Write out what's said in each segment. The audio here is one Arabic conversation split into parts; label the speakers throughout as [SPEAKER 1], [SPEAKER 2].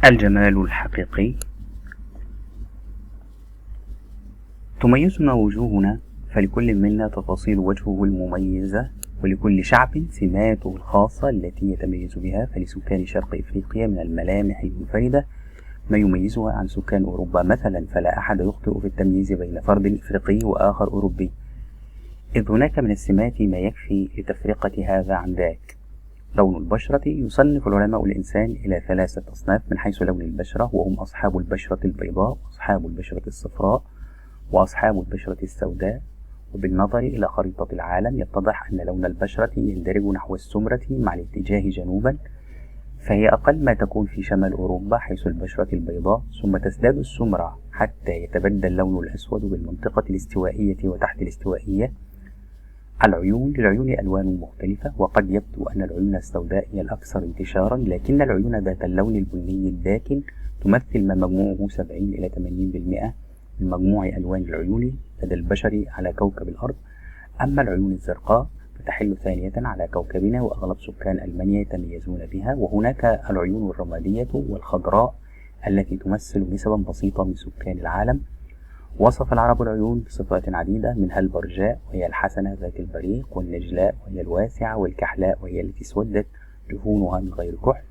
[SPEAKER 1] الجمال الحقيقي. تميزنا وجوهنا، فلكل منا تفاصيل وجهه المميزة، ولكل شعب سماته الخاصة التي يتميز بها. فلسكان شرق إفريقيا من الملامح المنفردة ما يميزها عن سكان أوروبا مثلا، فلا أحد يخطئ في التمييز بين فرد إفريقي وآخر أوروبي، إذ هناك من السمات ما يكفي لتفرقة هذا عن ذاك. لون البشرة. يصنف العلماء الإنسان إلى 3 أصناف من حيث لون البشرة، وهم أصحاب البشرة البيضاء، وأصحاب البشرة الصفراء، وأصحاب البشرة السوداء. وبالنظر إلى خريطة العالم يتضح أن لون البشرة يندرج نحو السمرة مع الاتجاه جنوبا، فهي أقل ما تكون في شمال أوروبا حيث البشرة البيضاء، ثم تزداد السمرة حتى يتبدل اللون الأسود بالمنطقة الاستوائية وتحت الاستوائية. العيون. للعيون ألوان مختلفة، وقد يبدو أن العيون السوداء هي الأكثر انتشارا، لكن العيون ذات اللون البني الداكن تمثل ما مجموعه 70 إلى 80% من مجموع ألوان العيون لدى البشر على كوكب الأرض. أما العيون الزرقاء فتحل ثانية على كوكبنا، وأغلب سكان ألمانيا يتميزون بها. وهناك العيون الرمادية والخضراء التي تمثل نسبا بسيطة من سكان العالم. وصف العرب العيون بصفات عديدة، منها البرجاء وهي الحسنة ذات البريق، والنجلاء وهي الواسعة، والكحلاء وهي التي اسودت جفونها من غير كحل.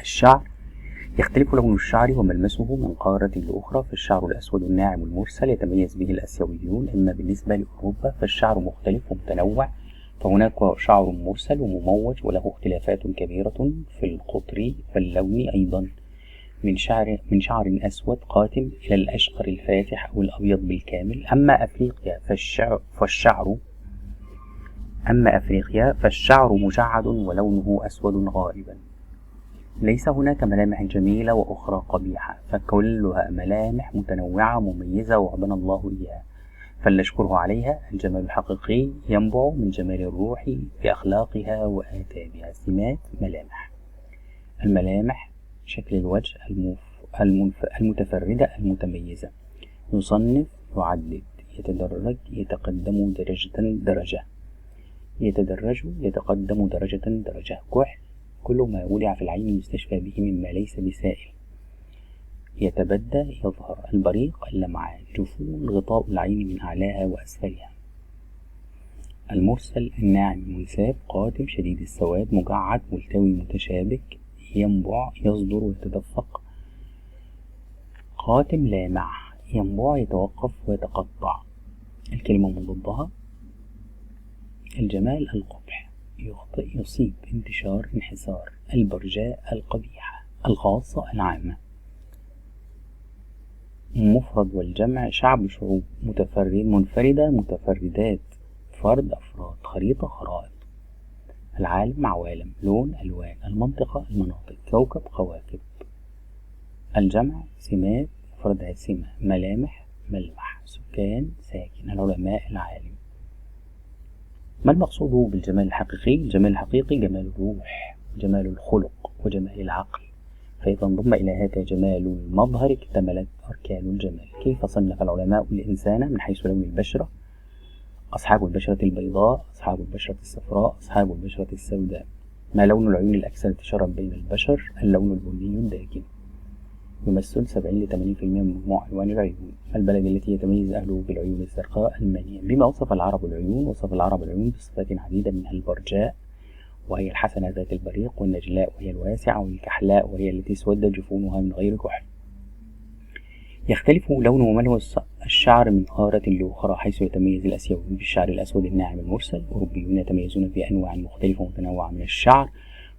[SPEAKER 1] الشعر. يختلف لون الشعر وملمسه من قارة لأخرى، فالشعر الأسود الناعم المرسل يتميز به الآسيويون، أما بالنسبة لأوروبا فالشعر مختلف ومتنوع، فهناك شعر مرسل ومموج وله اختلافات كبيرة في القطر واللون أيضا، من شعر أسود قاتم إلى الأشقر الفاتح أو الأبيض بالكامل. أما أفريقيا فالشعر مجعد ولونه أسود غالبا. ليس هناك ملامح جميلة وأخرى قبيحة، فكلها ملامح متنوعة مميزة وعدنا الله إياها، فلنشكره عليها. الجمال الحقيقي ينبع من جمال الروح بأخلاقها وآدابها. سمات. ملامح. الملامح: شكل الوجه المتفردة المتميزة. يصنف، يعدد، يتدرج، يتقدم درجة. يتدرج، يتقدم درجة. كحل: كل ما وضع في العين يستشفى به مما ليس بسائل. يتبدى، يظهر. البريق: اللمعان. جفون: غطاء العين من أعلاها وأسفلها. المرسل: الناعم المنساب، قاتم، شديد السواد، مجعد، ملتوي، متشابك. ينبع: يصدر ويتدفق. قاتم لامع. ينبع: يتوقف ويتقطع. الكلمة مضادها. الجمال: القبح، يخطئ، يصيب، انتشار، انحسار. البرجاء: القبيحة. الخاصة: العامة. مفرد والجمع: شعب، شعوب. متفرد، منفردة، متفردات. فرد، أفراد. خريطة، خرائط. العالم: عوالم. لون، ألوان. المنطقة، المناطق. كوكب، كواكب. الجمع: سمات، مفردها سمة. ملامح، ملمح. سكان، ساكن. العلماء، العالم. ما المقصود بالجمال الحقيقي؟ الجمال الحقيقي جمال الروح، جمال الخلق، وجمال العقل، فإذا انضم إلى هذا جمال المظهر اكتملت أركان الجمال. كيف صنف العلماء الإنسان من حيث لون البشرة؟ أصحاب البشرة البيضاء، أصحاب البشرة الصفراء، أصحاب البشرة السوداء. ما لون العيون الأكثر انتشارا بين البشر؟ اللون البني الداكن، يمثل 70 ل 80% من مجموع ألوان العيون. البلد التي يتميز أهله بالعيون الزرقاء؟ ألمانيا. بما وصف العرب العيون؟ وصف العرب العيون بصفات عديدة، منها البرجاء وهي الحسنة ذات البريق، والنجلاء وهي الواسعة، والكحلاء وهي التي اسودت جفونها من غير كحل. يختلف لون وملمس الشعر من قارة لأخرى، حيث يتميز الآسيويون بالشعر الأسود الناعم المرسل. الأوروبيون يتميزون بأنواع مختلفة ومتنوعة من الشعر،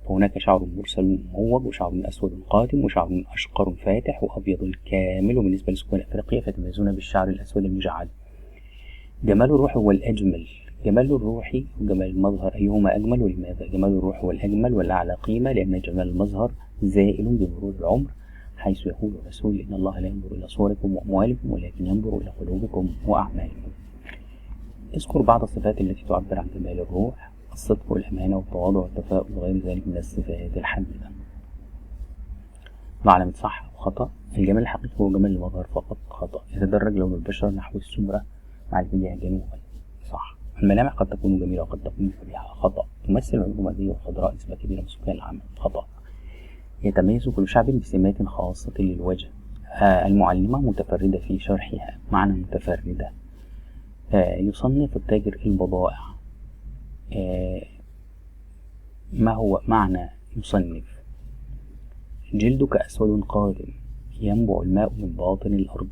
[SPEAKER 1] فهناك شعر مرسل مموج، وشعر أسود قاتم، وشعر أشقر فاتح، وأبيض كامل. وبالنسبة لسكان أفريقيا فيتميزون بالشعر الأسود المجعد. جمال الروح هو الأجمل. جمال الروح وجمال المظهر أيهما أجمل ولماذا؟ جمال الروح هو الأجمل والأعلى قيمة، لأن جمال المظهر زائل بمرور العمر، حيث يقول الرسول: إن الله لا ينظر إلى صوركم وأموالكم ولكن ينظر إلى قلوبكم وأعمالكم. اذكر بعض الصفات التي تعبر عن جمال الروح: الصدق والأمانة والتواضع والتفاؤل وغير ذلك من الصفات الحميدة. معلمة صح وخطأ: الجمال الحقيقي هو جمال المظهر فقط. خطأ: يتدرج لون البشرة نحو السمرة مع الاتجاه جنوبا. صح. الملامح قد تكون جميلة وقد تكون قبيحة. خطأ. تمثل العيون الرمادية والخضراء نسبة كبيرة من سكان العالم. خطأ. يتميز كل شعب بسمات خاصة للوجه. المعلمة متفردة في شرحها. معنى متفردة. يصنف التاجر البضائع. ما هو معنى يصنف؟ جلدك أسود قادم، ينبع الماء من باطن الأرض.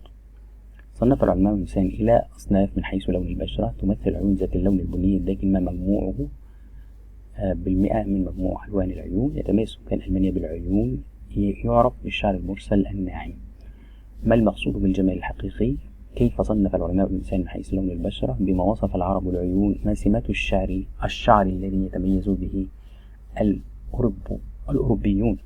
[SPEAKER 1] صنف العلماء الإنسان إلى أصناف من حيث لون البشرة. تمثل العيون ذات اللون البني الداكن ما مجموعه بالمئة من مجموع ألوان العيون. يتميز سكان ألمانيا بالعيون، يعرف بالشعر المرسل الناعم. ما المقصود بالجمال الحقيقي؟ كيف صنف العلماء الإنسان من حيث لون البشرة؟ بما وصف العرب العيون. ما سمات الشعر الذي يتميز به الأوروبيون؟